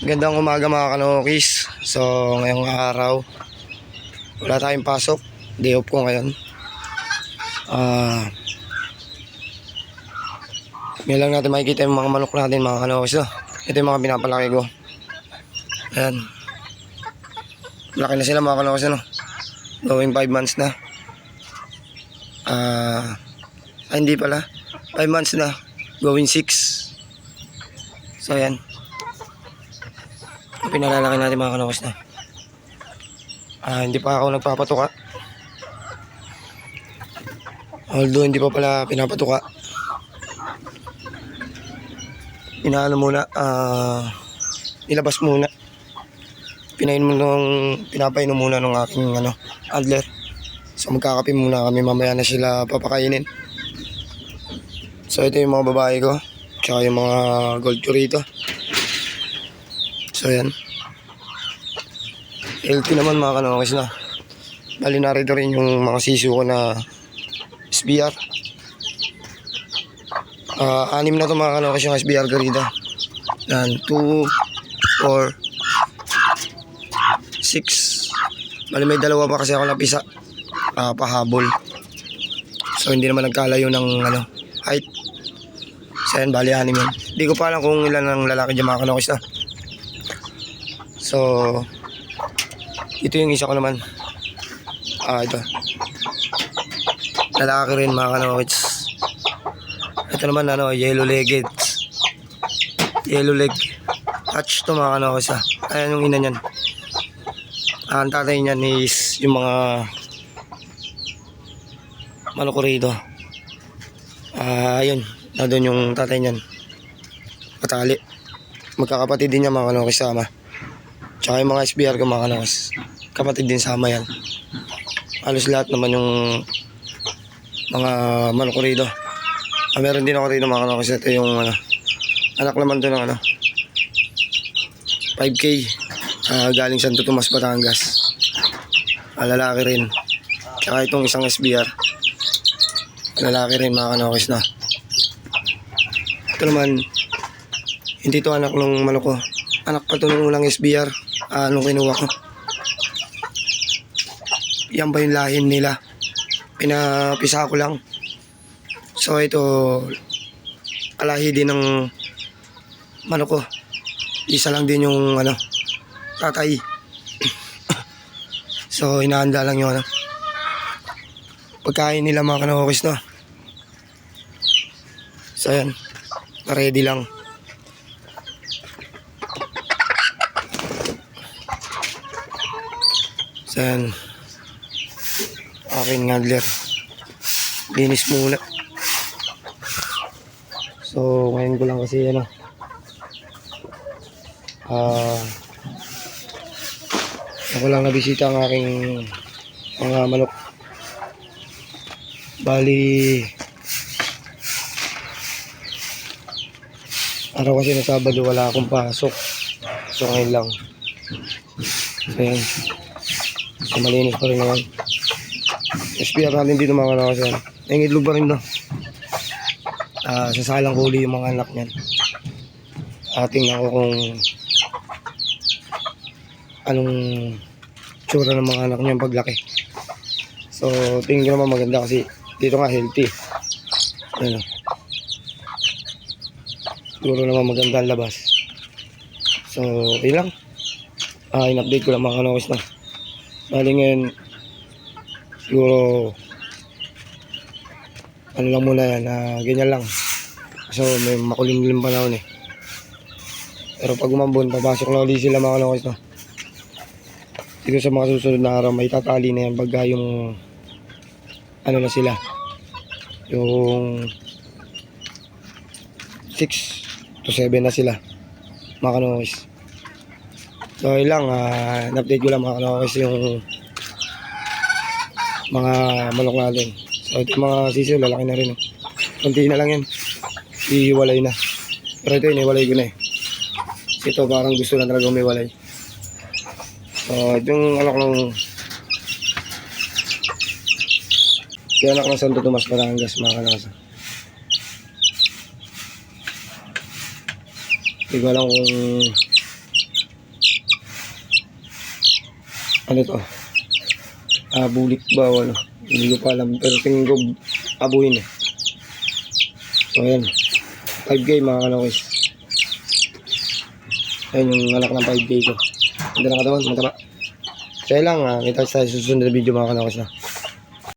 Gandang umaga mga kanokis. So ngayong araw wala tayong pasok, day off ko ngayon. Ngayon lang natin makikita yung mga manok natin mga kanokis, no? Ito yung mga pinapalaki ko. Ayan, laki na sila mga kanokis, no? Going 5 months na. Hindi pala, 5 months na, going 6. So ayan, pinalalaki natin mga kanokis na. Hindi pa ako nagpapatuka, although hindi pa pala pinapatuka. Inaano muna, nilabas muna, pinapainom muna ng aking adler. So magkakape muna kami, mamaya na sila papakainin. So ito yung mga babae ko, tsaka yung mga gold curito. So yan, healthy naman mga kanokis na. Bali narito rin yung mga sisu ko na SBR. 6 na ito mga kanokis yung SBR garida. Yan, 2, 4, 6. Bali may dalawa pa kasi ako napisa, pahabol. So hindi naman nagkalayo ng height. So yan, bali 6 yan. Hindi ko pa alam kung ilan ang lalaki dyan mga kanokis na. So ito yung isa ko naman. Ito, lalaki rin mga kanokis. Ito naman yellow legged, yellow leg hatch to mga kanokis. Ayan yung ina nyan. Ang tatay nyan is yung mga manok ko rito. Ayun, doon yung tatay nyan, patali. Magkakapatid din niya mga kanokis sama. Tsaka yung mga SBR ko mga kanokis, kapatid din sama yan. Halos lahat naman yung mga manok ko rito. Meron din ako rito mga kanokis. Ito yung anak naman to ng 5K, galing Santo Tomas, Batangas. Lalaki rin. Tsaka itong isang SBR, lalaki rin mga kanokis na. Ito naman, hindi to anak ng manok ko. Anak pa to ng ulang SBR, nung kinuha ko. Yan ba yung lahim nila? Pinapisa ko lang. So ito, alahi din ng manok ko. Isa lang din yung tatay. So hinahanda lang yung pagkain nila mga kanokis, no? So ayan, ready lang. So ayan, aking adler, linis muna. So ngayon ko lang kasi ako lang nabisita ang aking mga manok. Bali araw kasi na Sabado wala akong pasok. So ngayon lang. So yan, so malinis pa rin naman. SPR natin dito mga kanokis yan. Yung itlog pa rin no. Sasalang huli yung mga anak niyan. Tingnan ko kung anong tsura ng mga anak niyan paglaki. So tingin ko naman maganda kasi dito nga healthy. Siguro naman maganda ang labas. So yun lang. In-update ko lang mga kanokis na. Bali ngayon siguro lang muna yan, ganyan lang. So may makulimlim panahon eh. Pero pag umambon, papasok na ulit sila mga kanokis na. Siguro sa mga susunod na araw may tatali na yan pagka yung na sila, yung 6 to 7 na sila mga kanokis. So yun lang, in-update ko lang mga kanokis yung mga manok natin. So ito mga sisiw, lalaki na rin. Kunti na lang yan, ihiwalay na. Pero ito iniwalay ko na eh. Ito parang gusto na talaga umiwalay. So itong anak ng Santo Tomas, Batangas mga kanokis. Hindi ko alam kung Ano to? Bulik ba o ano? Hindi ko pa alam. Pero tingin ko abuhin eh. So ayan. 5K mga kanokis. Ayun yung anak ng 5K ko. Ganda na katawan, mataba. So yun lang, kita sa susunod na video mga kanokis na.